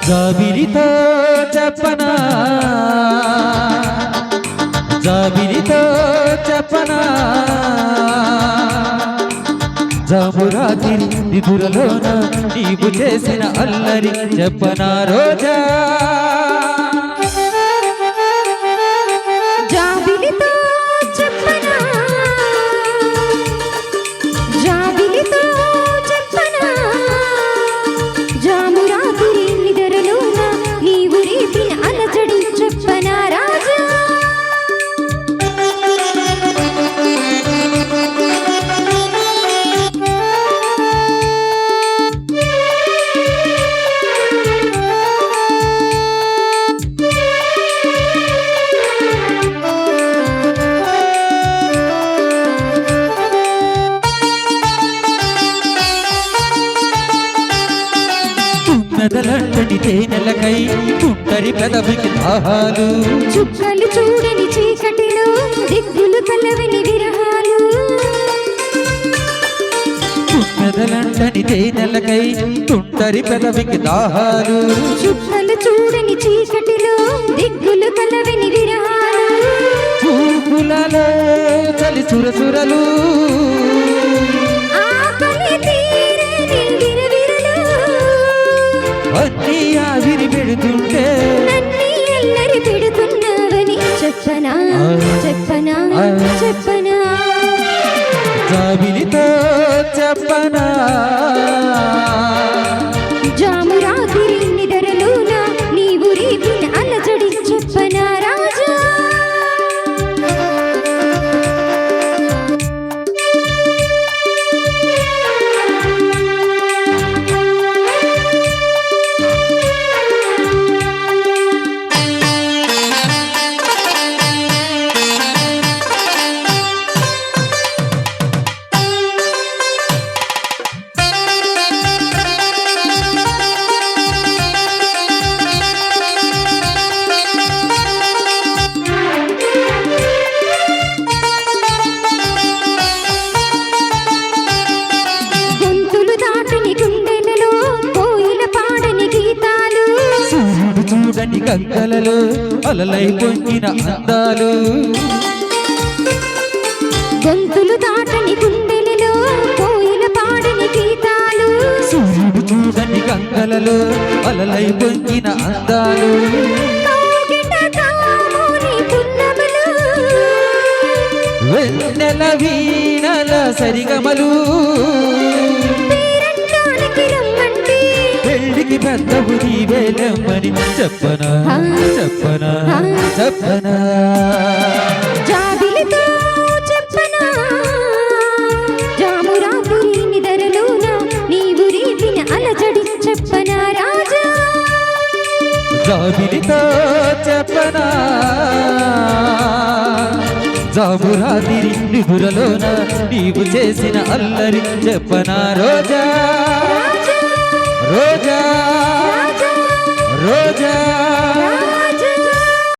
జాబిలితో చెప్పనా జాబిలితో చెప్పనా జామురాత్రి నిదురలోన నీవు చేసిన అల్లరి చెప్పనా రోజా జాబిలితో చెప్పనా జాబిలితో చెప్పనా జామురాత్రి నిదురలోన నీవు రేపిన అలజడి చెప్పనా రాజా మెదలంటని తేనెలకై తుంటరి పెదవికి దాహాలు చుక్కలు చూడని చీకటిలో దిక్కులు కలవని విరహాలు మెదలంటని తేనెలకై తుంటరి పెదవికి దాహాలు చుక్కలు చూడని చీకటిలో దిక్కులు కలవని విరహాలు చూపులలో చలి సురసురలు ఆకలి తీరని విరవిరలు అన్నీ ఆవిరి పెడుతుంటే నన్ని ఎల్లరి పెడుతున్నావని చెప్పనా చెప్పనా చెప్పనా జాబిలితో చెప్పనా జామురాత్రి నిదరలోన నీవు రేపిన అలజడి చెప్పనా రాజా గొంతులు దాటని గుండెలలో కోయిల పాడని గీతాలు సూర్యుడు చూడని గంగలలో అలలై పొంగిన అందాలు గొంతులు దాటని గుండెలలో కోయిల పాడని గీతాలు సూర్యుడు చూడని గంగలలో అలలై పొంగిన అందాలు కౌగిట కాముని పున్నములు వెన్నెల వీణల సరిగమలు పేరంటానికి రమ్మంటే పెళ్లికి పెద్దవు నీవేలమ్మని చెప్పనా చెప్పనా చెప్పనా జాబిలితో చెప్పనా జామురాత్రి నిదరలోన నీవు రేపిన అలజడి చెప్పనా రాజా జాబిలితో చెప్పనా జామురాత్రి నిదురలోన నీవు చేసిన అల్లరి చెప్పనా రోజా రోజా రోజా